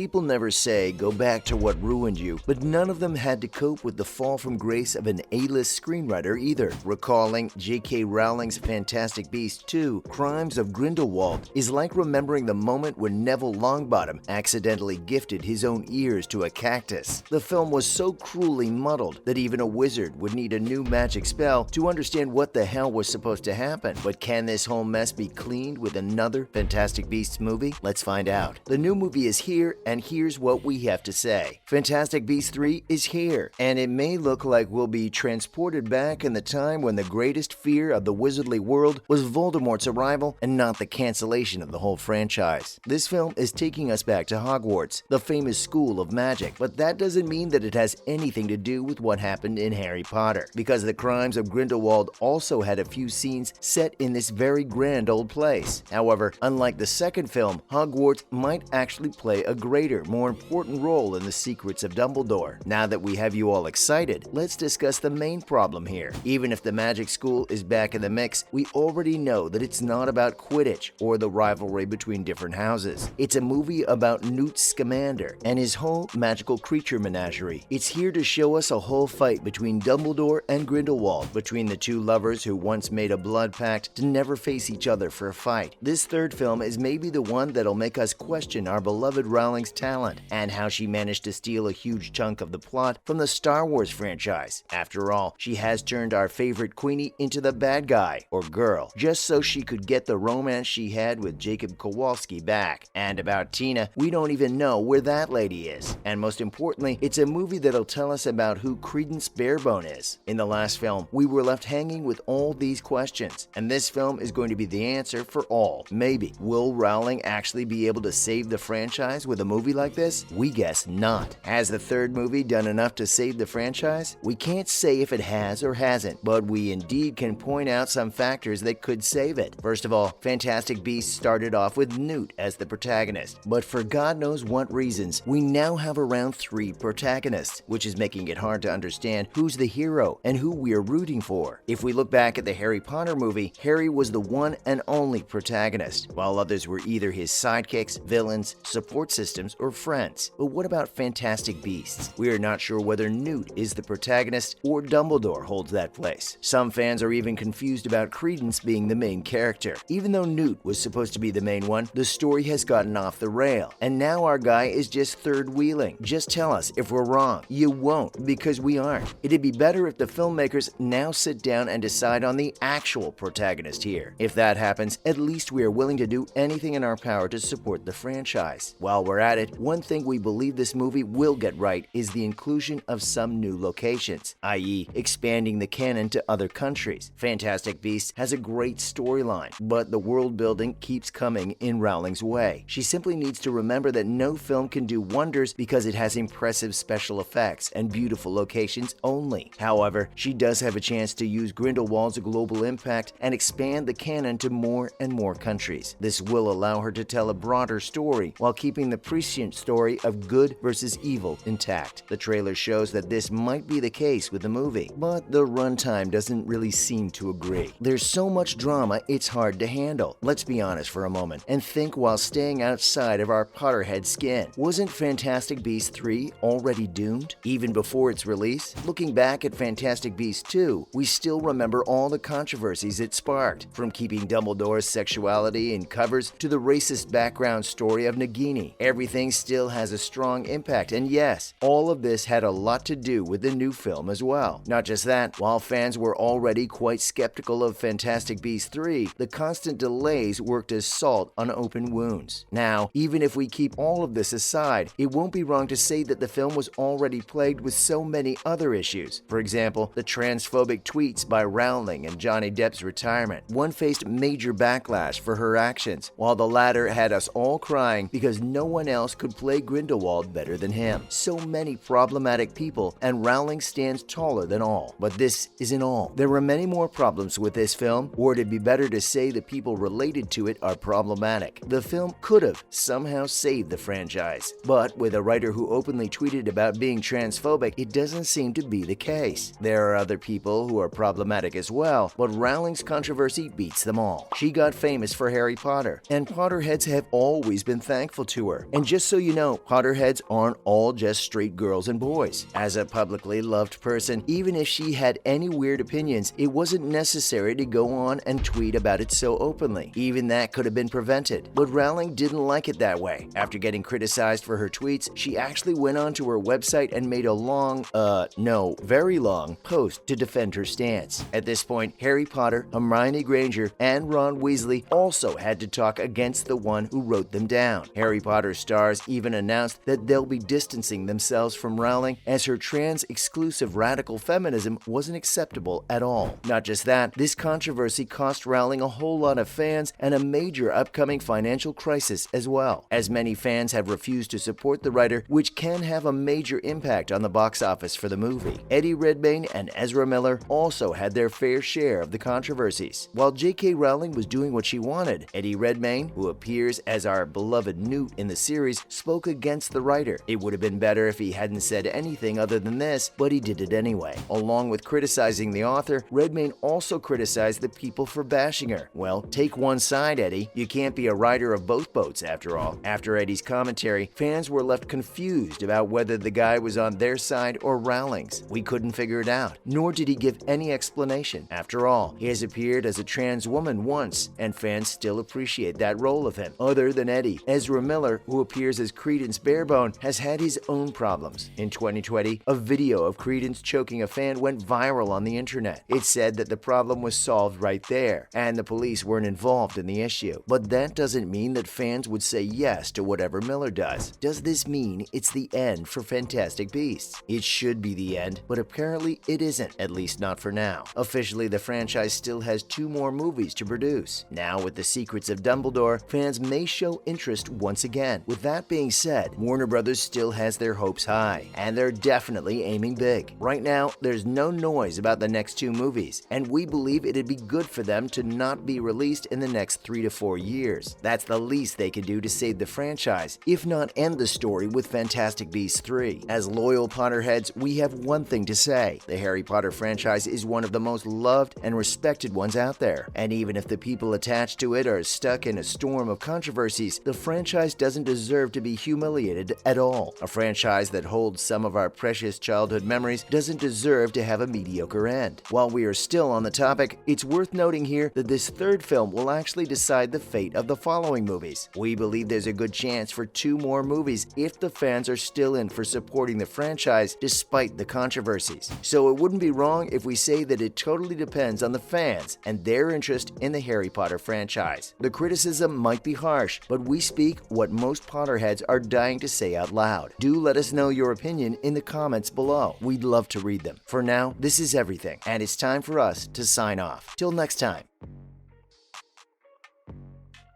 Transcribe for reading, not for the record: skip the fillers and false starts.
People never say, go back to what ruined you, but none of them had to cope with the fall from grace of an A-list screenwriter either. Recalling J.K. Rowling's Fantastic Beasts 2, Crimes of Grindelwald, is like remembering the moment when Neville Longbottom accidentally gifted his own ears to a cactus. The film was so cruelly muddled that even a wizard would need a new magic spell to understand what the hell was supposed to happen. But can this whole mess be cleaned with another Fantastic Beasts movie? Let's find out. The new movie is here, and here's what we have to say. Fantastic Beasts 3 is here, and it may look like we'll be transported back in the time when the greatest fear of the wizardly world was Voldemort's arrival and not the cancellation of the whole franchise. This film is taking us back to Hogwarts, the famous school of magic, but that doesn't mean that it has anything to do with what happened in Harry Potter, because the Crimes of Grindelwald also had a few scenes set in this very grand old place. However, unlike the second film, Hogwarts might actually play a greater, more important role in the Secrets of Dumbledore. Now that we have you all excited, let's discuss the main problem here. Even if the magic school is back in the mix, we already know that it's not about Quidditch or the rivalry between different houses. It's a movie about Newt Scamander and his whole magical creature menagerie. It's here to show us a whole fight between Dumbledore and Grindelwald, between the two lovers who once made a blood pact to never face each other for a fight. This third film is maybe the one that'll make us question our beloved Rowling's talent and how she managed to steal a huge chunk of the plot from the Star Wars franchise. After all, she has turned our favorite Queenie into the bad guy, or girl, just so she could get the romance she had with Jacob Kowalski back. And about Tina, we don't even know where that lady is. And most importantly, it's a movie that'll tell us about who Credence Barebone is. In the last film, we were left hanging with all these questions, and this film is going to be the answer for all. Maybe. Will Rowling actually be able to save the franchise with a movie like this? We guess not. Has the third movie done enough to save the franchise? We can't say if it has or hasn't, but we indeed can point out some factors that could save it. First of all, Fantastic Beasts started off with Newt as the protagonist, but for God knows what reasons, we now have around 3 protagonists, which is making it hard to understand who's the hero and who we're rooting for. If we look back at the Harry Potter movie, Harry was the one and only protagonist, while others were either his sidekicks, villains, support systems, or friends. But what about Fantastic Beasts? We are not sure whether Newt is the protagonist or Dumbledore holds that place. Some fans are even confused about Credence being the main character. Even though Newt was supposed to be the main one, the story has gotten off the rail, and now our guy is just third-wheeling. Just tell us if we're wrong. You won't, because we aren't. It'd be better if the filmmakers now sit down and decide on the actual protagonist here. If that happens, at least we are willing to do anything in our power to support the franchise. While we're at it, one thing we believe this movie will get right is the inclusion of some new locations, i.e. expanding the canon to other countries. Fantastic Beasts has a great storyline, but the world building keeps coming in Rowling's way. She simply needs to remember that no film can do wonders because it has impressive special effects and beautiful locations only. However, she does have a chance to use Grindelwald's global impact and expand the canon to more and more countries. This will allow her to tell a broader story while keeping the prescient story of good versus evil intact. The trailer shows that this might be the case with the movie, but the runtime doesn't really seem to agree. There's so much drama, it's hard to handle. Let's be honest for a moment and think while staying outside of our Potterhead skin. Wasn't Fantastic Beasts 3 already doomed? Even before its release? Looking back at Fantastic Beasts 2, we still remember all the controversies it sparked, from keeping Dumbledore's sexuality in covers to the racist background story of Nagini. Everything still has a strong impact, and yes, all of this had a lot to do with the new film as well. Not just that, while fans were already quite skeptical of Fantastic Beasts 3, the constant delays worked as salt on open wounds. Now, even if we keep all of this aside, it won't be wrong to say that the film was already plagued with so many other issues. For example, the transphobic tweets by Rowling and Johnny Depp's retirement. One faced major backlash for her actions, while the latter had us all crying because no one else could play Grindelwald better than him. So many problematic people, and Rowling stands taller than all. But this isn't all. There were many more problems with this film, or it'd be better to say the people related to it are problematic. The film could have somehow saved the franchise, but with a writer who openly tweeted about being transphobic, it doesn't seem to be the case. There are other people who are problematic as well, but Rowling's controversy beats them all. She got famous for Harry Potter, and Potterheads have always been thankful to her, and And just so you know, Potterheads aren't all just straight girls and boys. As a publicly loved person, even if she had any weird opinions, it wasn't necessary to go on and tweet about it so openly. Even that could have been prevented. But Rowling didn't like it that way. After getting criticized for her tweets, she actually went onto her website and made a very long post to defend her stance. At this point, Harry Potter, Hermione Granger, and Ron Weasley also had to talk against the one who wrote them down. Harry Potter stars even announced that they'll be distancing themselves from Rowling as her trans-exclusive radical feminism wasn't acceptable at all. Not just that, this controversy cost Rowling a whole lot of fans and a major upcoming financial crisis as well, as many fans have refused to support the writer, which can have a major impact on the box office for the movie. Eddie Redmayne and Ezra Miller also had their fair share of the controversies. While J.K. Rowling was doing what she wanted, Eddie Redmayne, who appears as our beloved Newt in the series, spoke against the writer. It would have been better if he hadn't said anything other than this, but he did it anyway. Along with criticizing the author, Redmayne also criticized the people for bashing her. Well, take one side, Eddie. You can't be a rider of both boats after all. After Eddie's commentary, fans were left confused about whether the guy was on their side or Rowling's. We couldn't figure it out, nor did he give any explanation. After all, he has appeared as a trans woman once, and fans still appreciate that role of him. Other than Eddie, Ezra Miller, who appears as Credence Barebone, has had his own problems. In 2020, a video of Credence choking a fan went viral on the internet. It said that the problem was solved right there, and the police weren't involved in the issue. But that doesn't mean that fans would say yes to whatever Miller does. Does this mean it's the end for Fantastic Beasts? It should be the end, but apparently it isn't, at least not for now. Officially, the franchise still has 2 more movies to produce. Now, with the Secrets of Dumbledore, fans may show interest once again. With that being said, Warner Brothers still has their hopes high, and they're definitely aiming big. Right now, there's no noise about the next 2 movies, and we believe it'd be good for them to not be released in the next 3 to 4 years. That's the least they can do to save the franchise, if not end the story with Fantastic Beasts 3. As loyal Potterheads, we have one thing to say. The Harry Potter franchise is one of the most loved and respected ones out there, and even if the people attached to it are stuck in a storm of controversies, the franchise doesn't deserve to be humiliated at all. A franchise that holds some of our precious childhood memories doesn't deserve to have a mediocre end. While we are still on the topic, it's worth noting here that this 3rd film will actually decide the fate of the following movies. We believe there's a good chance for 2 more movies if the fans are still in for supporting the franchise despite the controversies. So it wouldn't be wrong if we say that it totally depends on the fans and their interest in the Harry Potter franchise. The criticism might be harsh, but we speak what most Potterheads are dying to say out loud. Do let us know your opinion in the comments below. We'd love to read them. For now, this is everything, and it's time for us to sign off. Till next time.